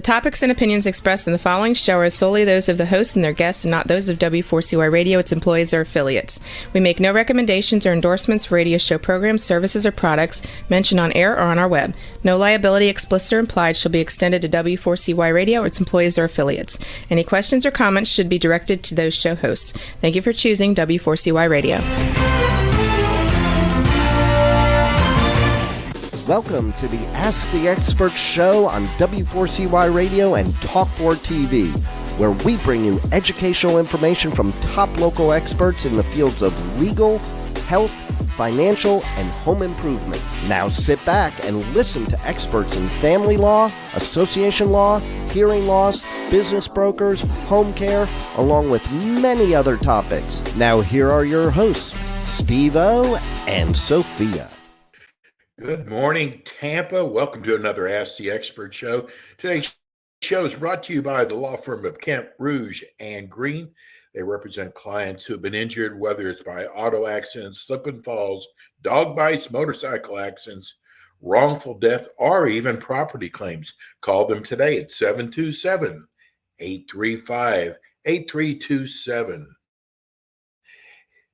topics and opinions expressed in the following show are solely those of the hosts and their guests and not those of W4CY Radio, its employees, or affiliates. We make no recommendations or endorsements for radio show programs, services, or products mentioned on air or on our web. No liability, explicit or implied, shall be extended to W4CY Radio or its employees or affiliates. Any questions or comments should be directed to those show hosts. Thank you for choosing W4CY Radio. Welcome to the Ask the Expert show on W4CY Radio and Talk4 TV, where we bring you educational information from top local experts in the fields of legal, health, financial, and home improvement. Now sit back and listen to experts in family law, association law, hearing loss, business brokers, home care, along with many other topics. Now here are your hosts, Steve-O and Sophia. Good morning, Tampa. Welcome to another Ask the Expert show. Today's show is brought to you by the law firm of Kent Rouge and Green. They represent clients who have been injured, whether it's by auto accidents, slip and falls, dog bites, motorcycle accidents, wrongful death, or even property claims. Call them today at 727-835-8327.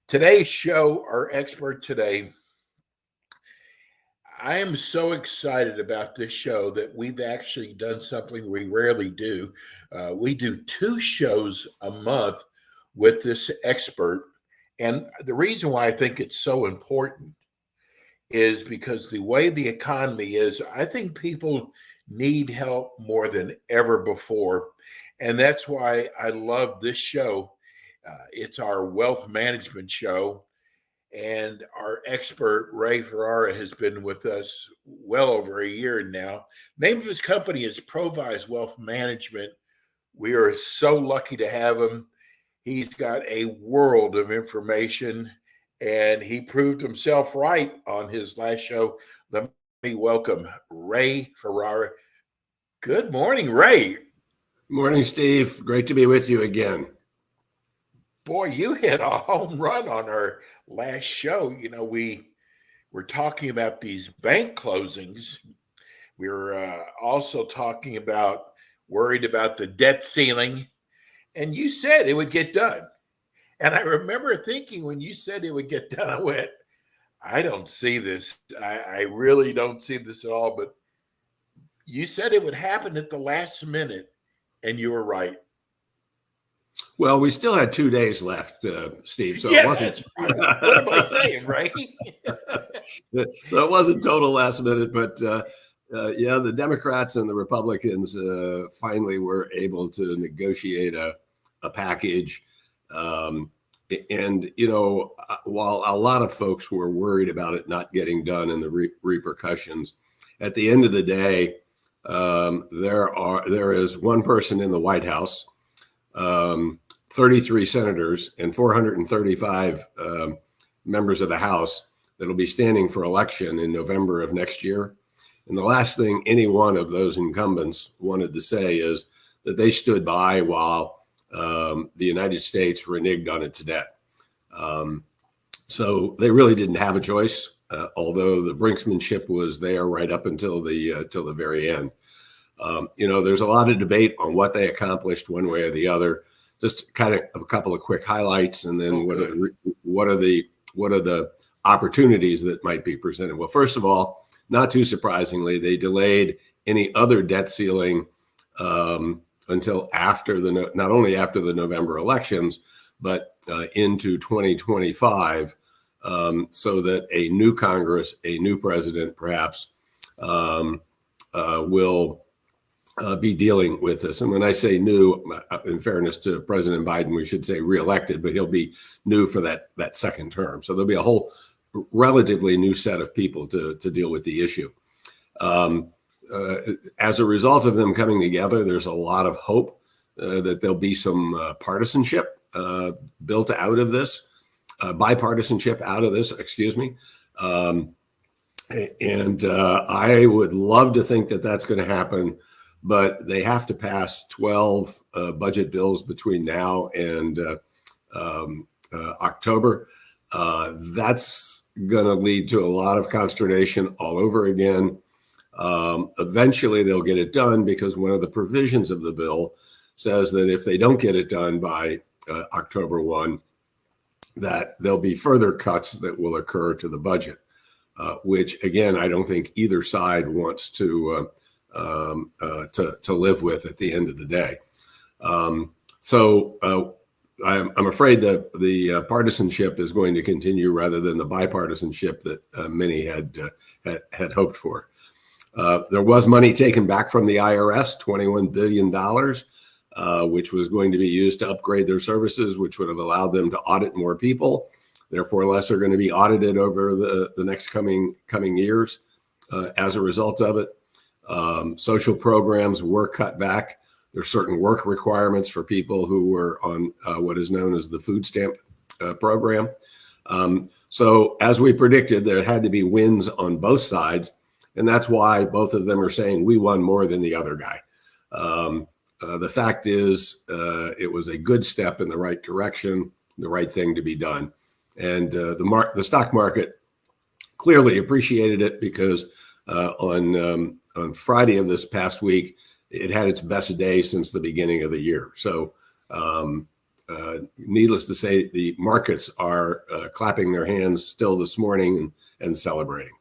Today's show, our expert today, I am so excited about this show that we've actually done something we rarely do. We do 2 shows a month with this expert. And the reason why I think it's so important is because the way the economy is, I think people need help more than ever before. And that's why I love this show. It's our wealth management show. And our expert, Ray Ferrara, has been with us well over a year now. Name of his company is Provise Wealth Management. We are so lucky to have him. He's got a world of information, and he proved himself right on his last show. Let me welcome Ray Ferrara. Good morning, Ray. Morning, Steve. Great to be with you again. Boy, you hit a home run on our last show. You know, we were talking about these bank closings. We were also talking about worried about the debt ceiling. And you said it would get done. And I remember thinking when you said it would get done, I went, I don't see this. I really don't see this at all. But you said it would happen at the last minute, and you were right. Well, we still had 2 days left, Steve. So yeah, it wasn't. What am I saying, right? So it wasn't total last minute, but yeah, the Democrats and the Republicans finally were able to negotiate a package. And, you know, while a lot of folks were worried about it not getting done and the repercussions, at the end of the day, there is one person in the White House, 33 senators and 435 members of the House that'll be standing for election in November of next year. And the last thing any one of those incumbents wanted to say is that they stood by while the United States reneged on its debt. So they really didn't have a choice, although the brinksmanship was there right up until the very end. You know, there's a lot of debate on what they accomplished one way or the other. Just kind of a couple of quick highlights, and then what are the opportunities that might be presented? Well, first of all, not too surprisingly, they delayed any other debt ceiling until after not only after the November elections, but into 2025, so that a new Congress, a new president, perhaps will be dealing with this. And when I say new, in fairness to President Biden, we should say reelected, but he'll be new for that second term. So there'll be a whole relatively new set of people to deal with the issue. As a result of them coming together, there's a lot of hope that there'll be some partisanship built out of this, bipartisanship out of this, excuse me. And I would love to think that that's going to happen, but they have to pass 12 budget bills between now and October. That's going to lead to a lot of consternation all over again. Eventually, they'll get it done because one of the provisions of the bill says that if they don't get it done by October 1, that there'll be further cuts that will occur to the budget, which, again, I don't think either side wants to live with at the end of the day. So I'm afraid that the partisanship is going to continue rather than the bipartisanship that many had hoped for. There was money taken back from the IRS, $21 billion, which was going to be used to upgrade their services, which would have allowed them to audit more people. Therefore, less are going to be audited over the next coming years as a result of it. Social programs were cut back. There's certain work requirements for people who were on what is known as the food stamp program. So as we predicted, there had to be wins on both sides. And that's why both of them are saying we won more than the other guy. The fact is, it was a good step in the right direction, the right thing to be done. And the stock market clearly appreciated it because on Friday of this past week, it had its best day since the beginning of the year. So needless to say, the markets are clapping their hands still this morning and celebrating.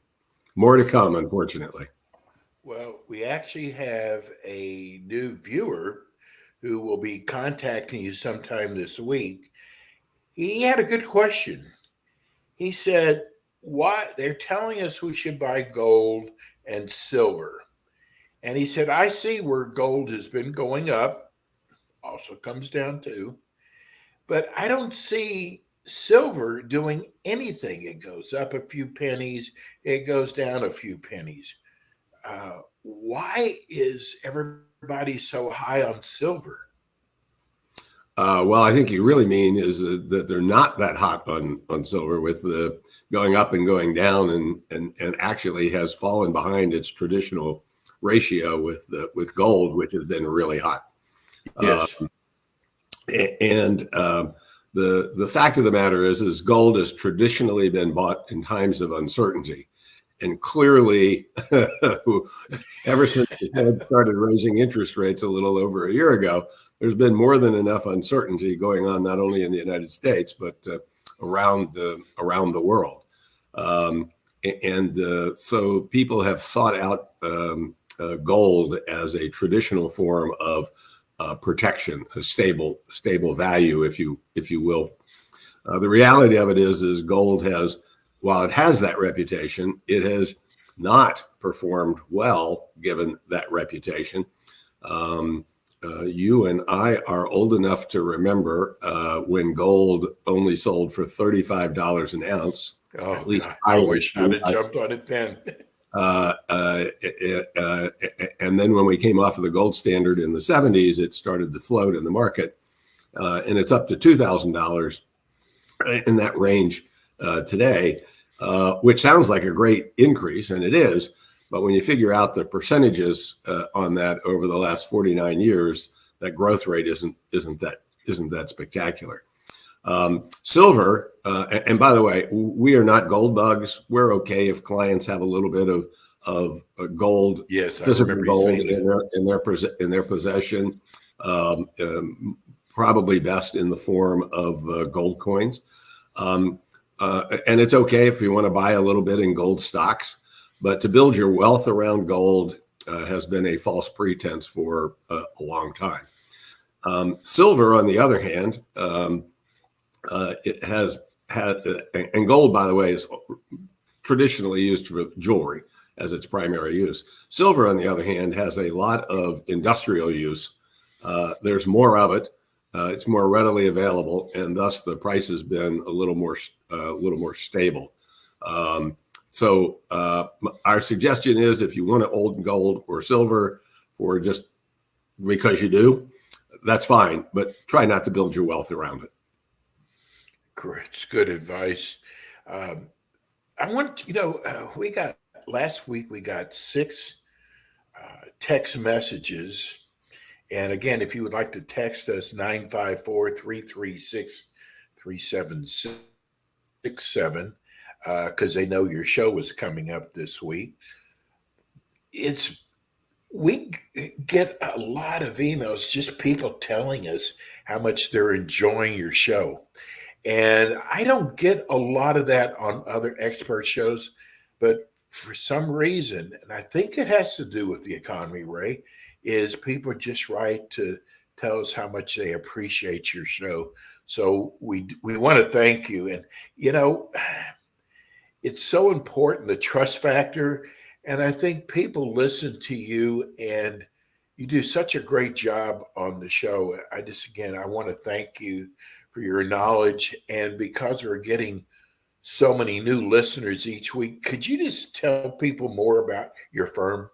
More to come, unfortunately. Well, we actually have a new viewer who will be contacting you sometime this week. He had a good question. He said, "Why they're telling us we should buy gold and silver." And he said, "I see where gold has been going up, also comes down too, but I don't see silver doing anything. It goes up a few pennies, it goes down a few pennies. Why is everybody so high on silver?" Well, I think you really mean is that they're not that hot on silver with the going up and going down and actually has fallen behind its traditional ratio with gold, which has been really hot. Yes. The fact of the matter is gold has traditionally been bought in times of uncertainty. And clearly, ever since the Fed started raising interest rates a little over a year ago, there's been more than enough uncertainty going on, not only in the United States, but around the world. So people have sought out gold as a traditional form of protection, a stable value, if you will. The reality of it is gold has, while it has that reputation, it has not performed well given that reputation. You and I are old enough to remember when gold only sold for $35 an ounce. Oh, at least God, I wish I'd have jumped on it then. And then when we came off of the gold standard in the 70s, it started to float in the market, and it's up to $2,000 in that range today, which sounds like a great increase, and it is. But when you figure out the percentages on that over the last 49 years, that growth rate isn't that spectacular. Silver, and by the way, we are not gold bugs. We're okay if clients have a little bit of gold, yes, physical gold in their possession. Probably best in the form of gold coins, and it's okay if you want to buy a little bit in gold stocks. But to build your wealth around gold has been a false pretense for a long time. Silver, on the other hand, it has had, and gold, by the way, is traditionally used for jewelry as its primary use. Silver, on the other hand, has a lot of industrial use. There's more of it. It's more readily available, and thus the price has been a little more stable. So our suggestion is, if you want to hold gold or silver for just because you do, that's fine, but try not to build your wealth around it. Great, it's good advice. I want last week we got 6 text messages. And again, if you would like to text us, 954-336-3767, because they know your show is coming up this week. it's we get a lot of emails, just people telling us how much they're enjoying your show. And I don't get a lot of that on other expert shows, but for some reason, and I think it has to do with the economy, Ray, is people just write to tell us how much they appreciate your show. So we want to thank you. And you know, it's so important, the trust factor. And I think people listen to you and you do such a great job on the show. Again, I want to thank you for your knowledge. And because we're getting so many new listeners each week, could you just tell people more about your firm?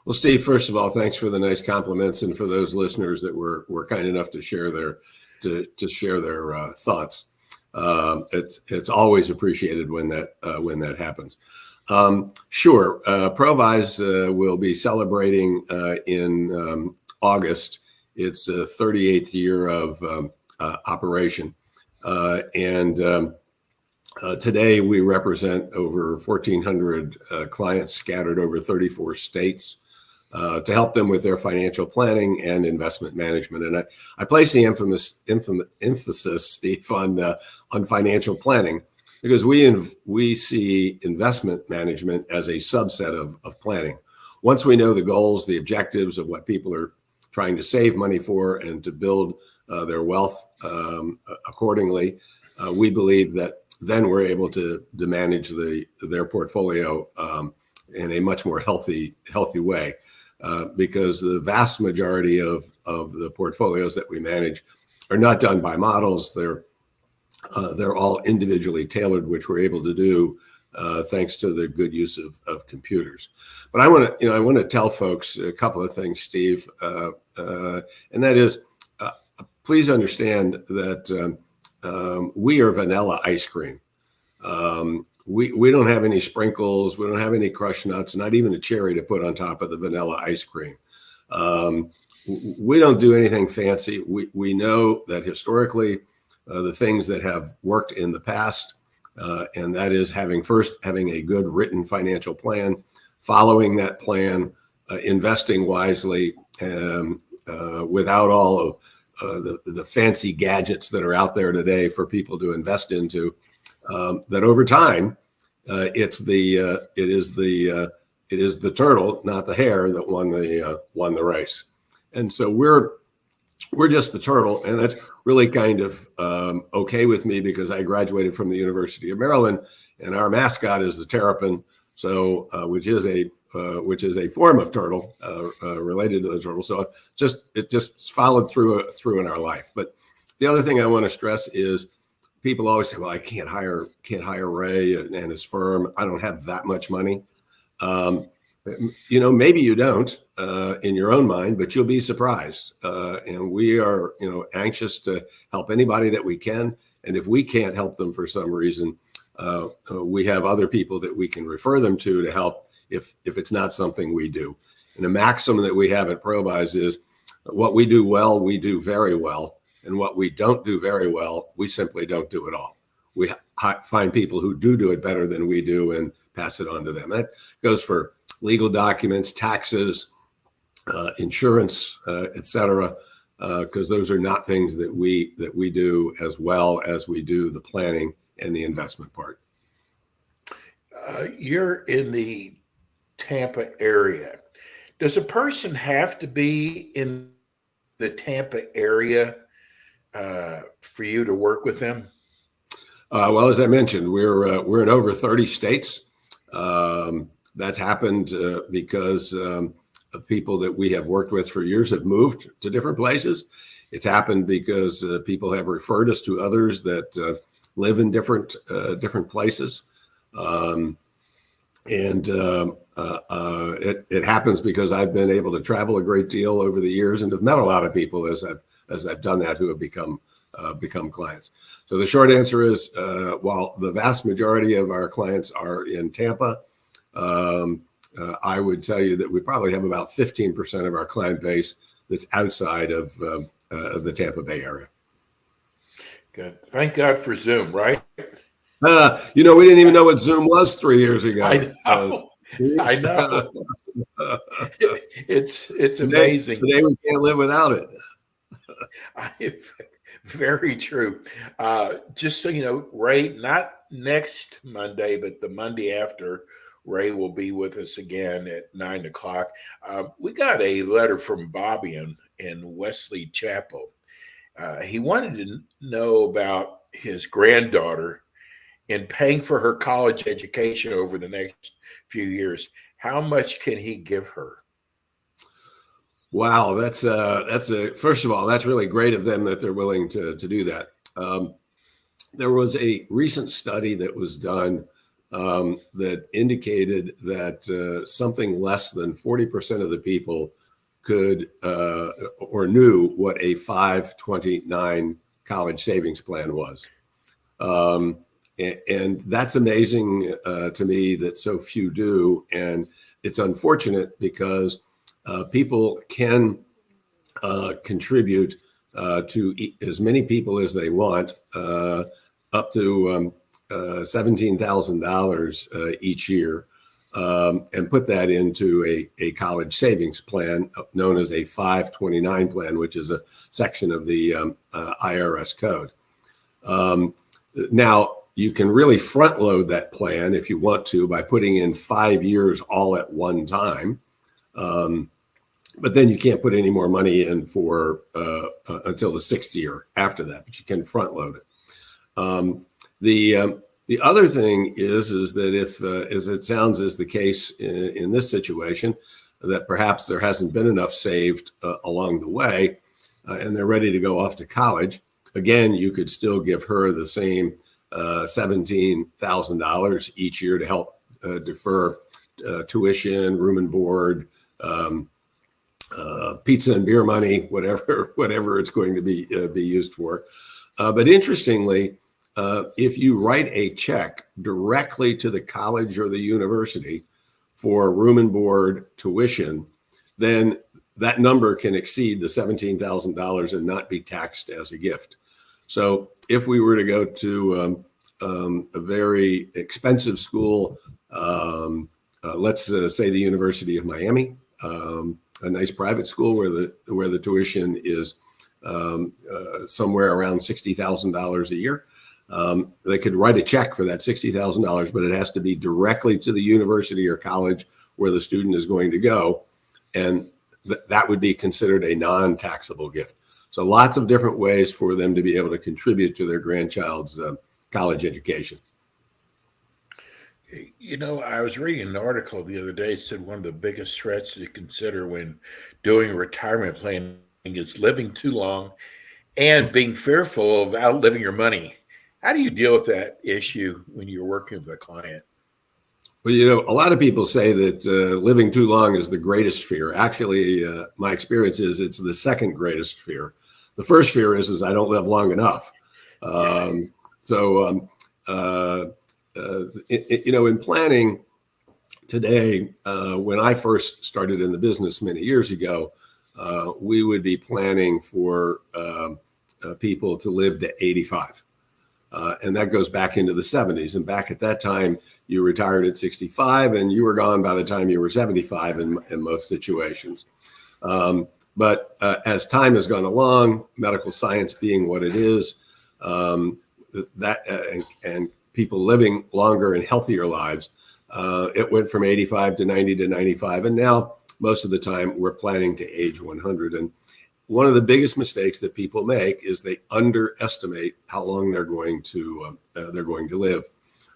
Well, Steve, first of all, thanks for the nice compliments, and for those listeners that were kind enough to share their thoughts. It's always appreciated when that happens. Sure, ProVise will be celebrating in August its 38th year of operation, and today we represent over 1,400 clients scattered over 34 states. To help them with their financial planning and investment management. And I place the emphasis, Steve, on financial planning, because we see investment management as a subset of planning. Once we know the goals, the objectives of what people are trying to save money for and to build their wealth accordingly, we believe that then we're able to manage their portfolio in a much more healthy way. Because the vast majority of the portfolios that we manage are not done by models. They're all individually tailored, which we're able to do thanks to the good use of computers. But I want to tell folks a couple of things, Steve, and that is, please understand that we are vanilla ice cream. We don't have any sprinkles. We don't have any crushed nuts, not even a cherry to put on top of the vanilla ice cream. We don't do anything fancy. We know that historically, the things that have worked in the past, and that is having a good written financial plan, following that plan, investing wisely, without all of the fancy gadgets that are out there today for people to invest into. That over time, it is the turtle, not the hare, that won the race, and so we're just the turtle, and that's really kind of okay with me, because I graduated from the University of Maryland, and our mascot is the terrapin, so which is a form of turtle related to the turtle. So it just followed through in our life. But the other thing I want to stress is, people always say, well, I can't hire Ray and his firm. I don't have that much money. Maybe you don't in your own mind, but you'll be surprised. And we are, anxious to help anybody that we can. And if we can't help them for some reason, we have other people that we can refer them to help if it's not something we do. And the maxim that we have at ProVise is, what we do well, we do very well. And what we don't do very well, we simply don't do at all. We find people who do it better than we do and pass it on to them. That goes for legal documents, taxes, insurance, et cetera, because those are not things that we do as well as we do the planning and the investment part. You're in the Tampa area. Does a person have to be in the Tampa area for you to work with them? Well, as I mentioned, we're in over 30 states. That's happened because of people that we have worked with for years have moved to different places. It's happened because people have referred us to others that live in different places. It happens because I've been able to travel a great deal over the years and have met a lot of people as I've done that, who have become clients. So the short answer is, while the vast majority of our clients are in Tampa, I would tell you that we probably have about 15% of our client base that's outside of the Tampa Bay area. Good. Thank God for Zoom, right? We didn't even know what Zoom was 3 years ago. I know. I know. It's amazing. Today we can't live without it. Very true. Just so you know, Ray, not next Monday, but the Monday after, Ray will be with us again at 9 o'clock. We got a letter from Bobby in Wesley Chapel. He wanted to know about his granddaughter and paying for her college education over the next few years. How much can he give her? Wow, that's first of all, that's really great of them that they're willing to do that. There was a recent study that was done that indicated that something less than 40% of the people could or knew what a 529 college savings plan was. And that's amazing to me that so few do. And it's unfortunate because people can contribute to as many people as they want, up to $17,000 each year, and put that into a college savings plan known as a 529 plan, which is a section of the IRS code. Now, you can really front load that plan if you want to by putting in 5 years all at one time. But then you can't put any more money in for until the 6th year after that, but you can front load it. The other thing is that if, as it sounds is the case in this situation, that perhaps there hasn't been enough saved along the way, and they're ready to go off to college, again, you could still give her the same $17,000 each year to help defer tuition, room and board, pizza and beer money, whatever it's going to be used for. But interestingly, if you write a check directly to the college or the university for room and board tuition, then that number can exceed the $17,000 and not be taxed as a gift. So if we were to go to a very expensive school, let's say the University of Miami, a nice private school where the tuition is somewhere around $60,000 a year, they could write a check for that $60,000, but it has to be directly to the university or college where the student is going to go, and that would be considered a non-taxable gift. So lots of different ways for them to be able to contribute to their grandchild's college education. You know, I was reading an article the other day that said one of the biggest threats to consider when doing retirement planning is living too long and being fearful of outliving your money. How do you deal with that issue when you're working with a client? Well, you know, a lot of people say that living too long is the greatest fear. Actually, my experience is it's the second greatest fear. The first fear is I don't live long enough. You know, in planning today, when I first started in the business many years ago, we would be planning for people to live to 85. And that goes back into the 70s. And back at that time, you retired at 65 and you were gone by the time you were 75 in most situations. But as time has gone along, medical science being what it is, and people living longer and healthier lives, it went from 85 to 90 to 95. And now most of the time we're planning to age 100. And one of the biggest mistakes that people make is they underestimate how long they're going to live.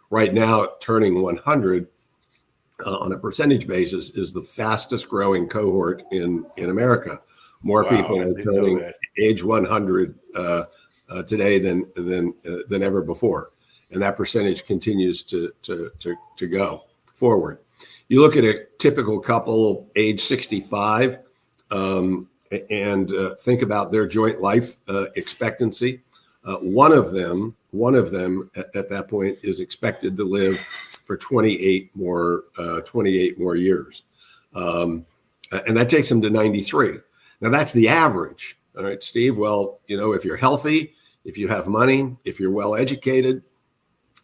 Right now, turning 100 on a percentage basis is the fastest growing cohort in America. More people are turning age 100 today than ever before, and that percentage continues to go forward. You look at a typical couple age 65. And think about their joint life expectancy. One of them at that point is expected to live for 28 more years, and that takes them to 93. Now that's the average. All right, Steve. Well, you know, if you're healthy, if you have money, if you're well educated,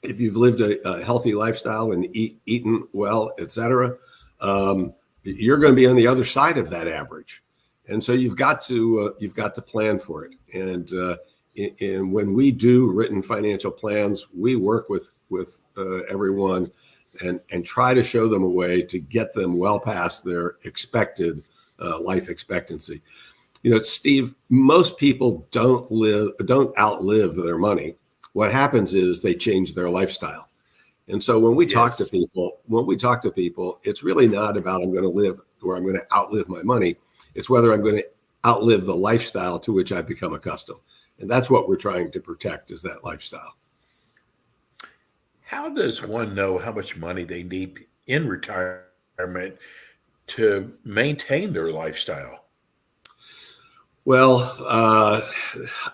if you've lived a healthy lifestyle and eaten well, etc., you're going to be on the other side of that average. And so you've got to plan for it. And when we do written financial plans, we work with everyone and try to show them a way to get them well past their expected life expectancy. Steve, most people don't outlive their money. What happens is they change their lifestyle. And so when we talk to people, it's really not about I'm going to live or I'm going to outlive my money. It's whether I'm going to outlive the lifestyle to which I've become accustomed. And that's what we're trying to protect, is that lifestyle. How does one know how much money they need in retirement to maintain their lifestyle? Well,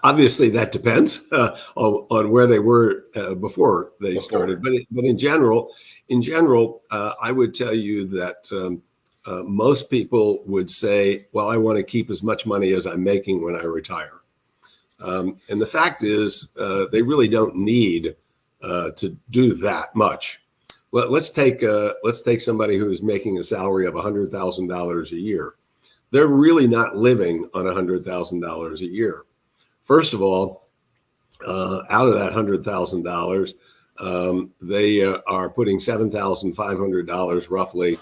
obviously that depends on where they were before they started. But in general, I would tell you that most people would say, well, I want to keep as much money as I'm making when I retire. And the fact is, they really don't need to do that much. Well, let's take somebody who is making a salary of $100,000 a year. They're really not living on $100,000 a year. First of all, out of that $100,000, they are putting $7,500 roughly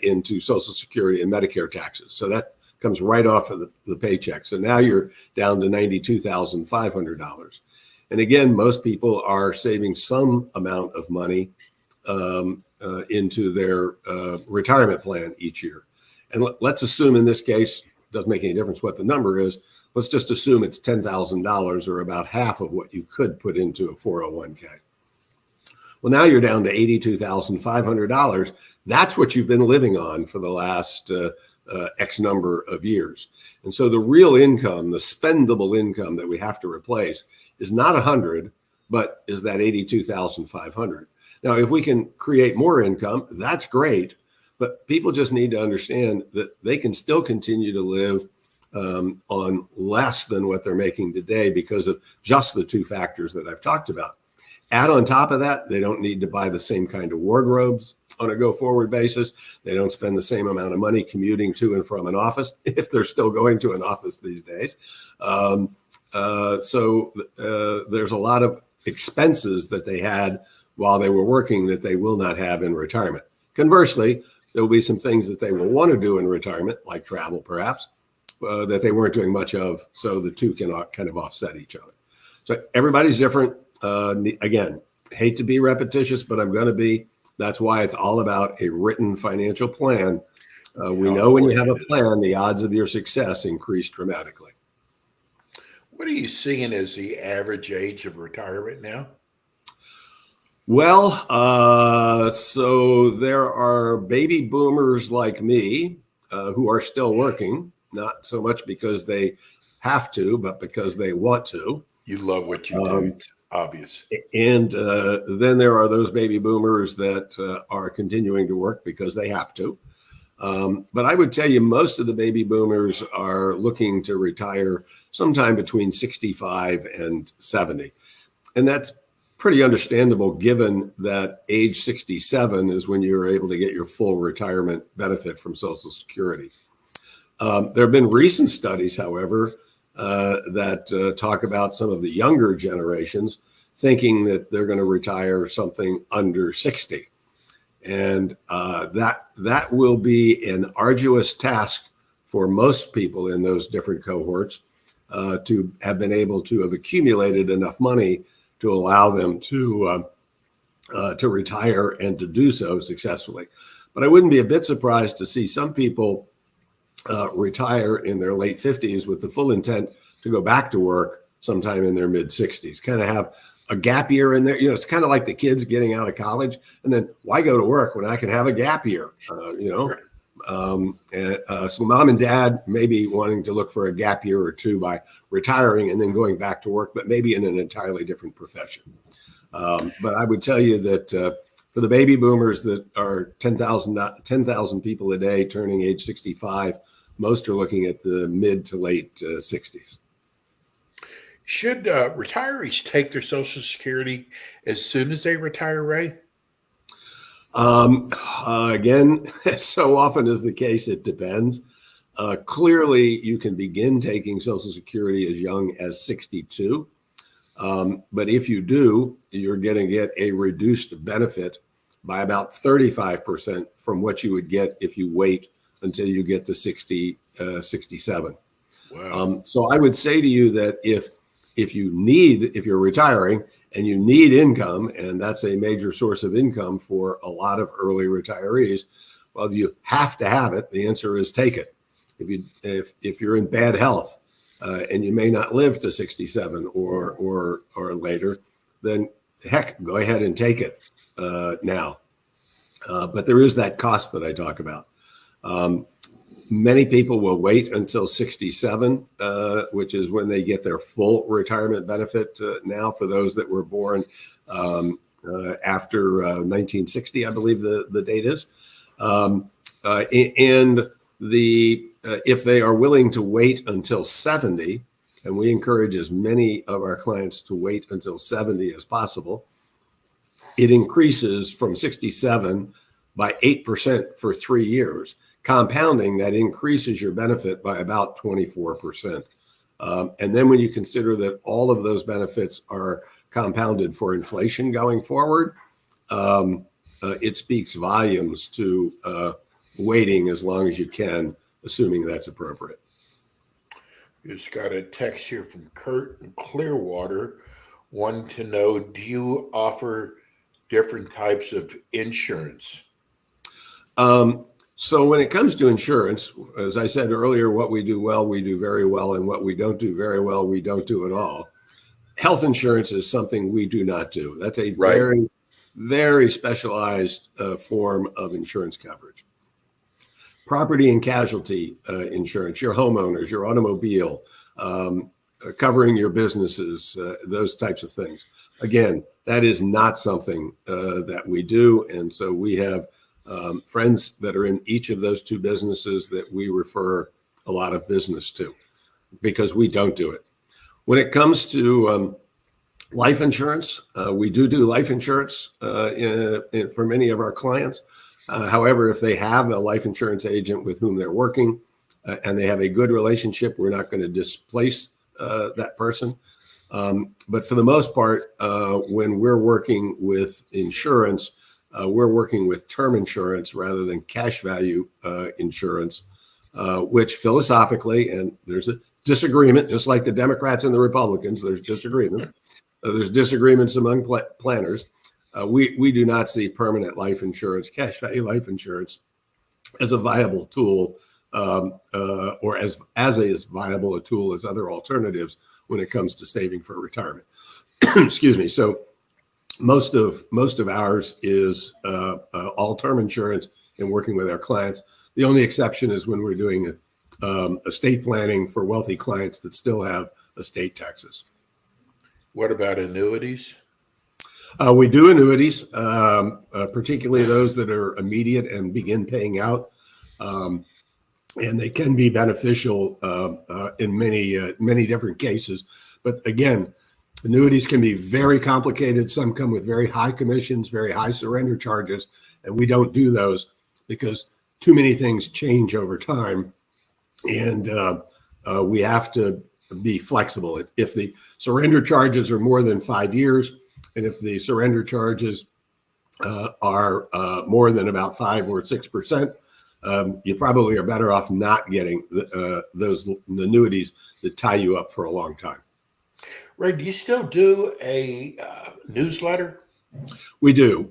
into Social Security and Medicare taxes. So that comes right off of the paycheck. So now you're down to $92,500. And again, most people are saving some amount of money into their retirement plan each year. And let's assume in this case, doesn't make any difference what the number is. Let's just assume it's $10,000 or about half of what you could put into a 401k. Well, now you're down to $82,500. That's what you've been living on for the last X number of years. And so the real income, the spendable income that we have to replace is not 100, but is that 82,500. Now, if we can create more income, that's great. But people just need to understand that they can still continue to live on less than what they're making today because of just the two factors that I've talked about. Add on top of that, they don't need to buy the same kind of wardrobes on a go-forward basis. They don't spend the same amount of money commuting to and from an office, if they're still going to an office these days. So there's a lot of expenses that they had while they were working that they will not have in retirement. Conversely, there will be some things that they will want to do in retirement, like travel perhaps, that they weren't doing much of. So the two can kind of offset each other. So everybody's different. Again, hate to be repetitious, but I'm going to be. That's why it's all about a written financial plan. We know when you have a plan, the odds of your success increase dramatically. What are you seeing as the average age of retirement now? Well, so there are baby boomers like me who are still working, not so much because they have to, but because they want to. You love what you do. It's obvious. And then there are those baby boomers that are continuing to work because they have to. But I would tell you most of the baby boomers are looking to retire sometime between 65 and 70. And that's pretty understandable given that age 67 is when you're able to get your full retirement benefit from Social Security. There have been recent studies, however, that talk about some of the younger generations thinking that they're going to retire something under 60. And that will be an arduous task for most people in those different cohorts to have been able to have accumulated enough money to allow them to retire and to do so successfully. But I wouldn't be a bit surprised to see some people retire in their late 50s with the full intent to go back to work sometime in their mid 60s, kind of have a gap year in there. It's kind of like the kids getting out of college and then why go to work when I can have a gap year, so mom and dad may be wanting to look for a gap year or two by retiring and then going back to work, but maybe in an entirely different profession. But I would tell you that for the baby boomers that are 10,000 people a day turning age 65, most are looking at the mid to late 60s. Should retirees take their Social Security as soon as they retire, Ray? Again, so often is the case, it depends. Clearly, you can begin taking Social Security as young as 62. But if you do, you're going to get a reduced benefit by about 35% from what you would get if you wait until you get to 67. Wow. So I would say to you that if you're retiring and you need income, and that's a major source of income for a lot of early retirees, well, you have to have it. The answer is take it. If you're in bad health and you may not live to 67 or later, then heck, go ahead and take it now. But there is that cost that I talk about. Many people will wait until 67, which is when they get their full retirement benefit now for those that were born after 1960, I believe the date is. If they are willing to wait until 70, and we encourage as many of our clients to wait until 70 as possible, it increases from 67 by 8% for 3 years. Compounding, that increases your benefit by about 24%. And then when you consider that all of those benefits are compounded for inflation going forward, it speaks volumes to waiting as long as you can, assuming that's appropriate. Just got a text here from Kurt in Clearwater, wanting to know, do you offer different types of insurance? So when it comes to insurance, as I said earlier, what we do well, we do very well, and what we don't do very well, we don't do at all. Health insurance is something we do not do. That's a very, very specialized form of insurance coverage. Property and casualty insurance, your homeowners, your automobile, covering your businesses, those types of things. Again, that is not something that we do. And so we have friends that are in each of those two businesses that we refer a lot of business to because we don't do it. When it comes to life insurance, we do life insurance for many of our clients. However, if they have a life insurance agent with whom they're working and they have a good relationship, we're not going to displace that person. But for the most part, when we're working with insurance, we're working with term insurance rather than cash value insurance, which philosophically, and there's a disagreement, just like the Democrats and the Republicans, there's disagreements. There's disagreements among planners. We do not see permanent life insurance, cash value life insurance, as a viable tool or as viable a tool as other alternatives when it comes to saving for retirement. Excuse me. So most of ours is all term insurance and working with our clients. The only exception is when we're doing estate planning for wealthy clients that still have estate taxes. What about annuities? We do annuities, particularly those that are immediate and begin paying out. And they can be beneficial in many different cases. But again, annuities can be very complicated. Some come with very high commissions, very high surrender charges, and we don't do those because too many things change over time. And we have to be flexible. If the surrender charges are more than 5 years, and if the surrender charges are more than about 5 or 6%, you probably are better off not getting those annuities that tie you up for a long time. Ray, do you still do a newsletter? We do,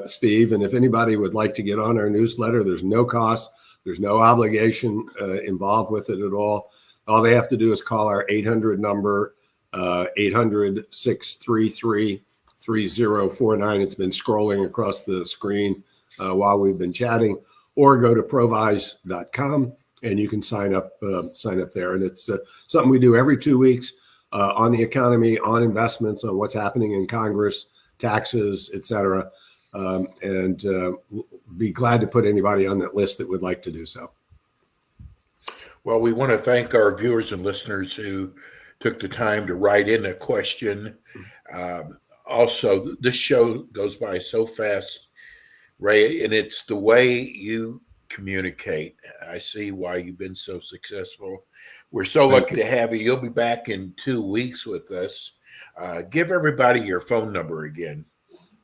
Steve. And if anybody would like to get on our newsletter, there's no cost. There's no obligation involved with it at all. All they have to do is call our 800 number, 800-633-3049. It's been scrolling across the screen while we've been chatting, or go to provise.com and you can sign up there. And it's something we do every 2 weeks on the economy, on investments, on what's happening in Congress, taxes, et cetera. And be glad to put anybody on that list that would like to do so. Well, we want to thank our viewers and listeners who took the time to write in a question. Also, this show goes by so fast, Ray, and it's the way you communicate. I see why you've been so successful. We're so lucky to have you. You'll be back in 2 weeks with us. Give everybody your phone number again.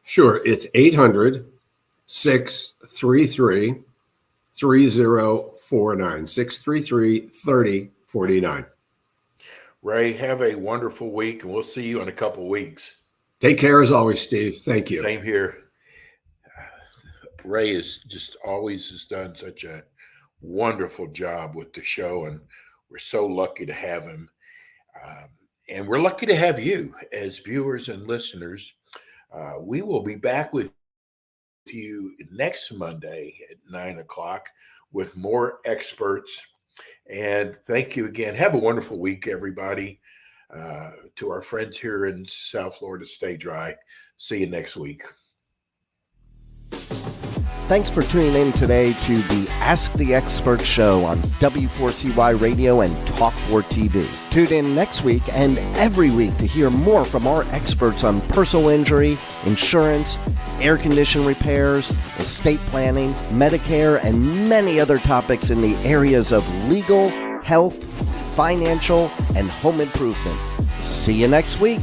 Sure. It's 800-633-3049, 633-3049. Ray, have a wonderful week, and we'll see you in a couple weeks. Take care as always, Steve. Thank you. Same here. Ray has done such a wonderful job with the show, and we're so lucky to have him. And we're lucky to have you as viewers and listeners. We will be back with you next Monday at 9 o'clock with more experts. And thank you again. Have a wonderful week, everybody. To our friends here in South Florida, stay dry. See you next week. Thanks for tuning in today to the Ask the Expert show on W4CY Radio and Talk4 TV. Tune in next week and every week to hear more from our experts on personal injury, insurance, air condition repairs, estate planning, Medicare, and many other topics in the areas of legal, health, financial, and home improvement. See you next week.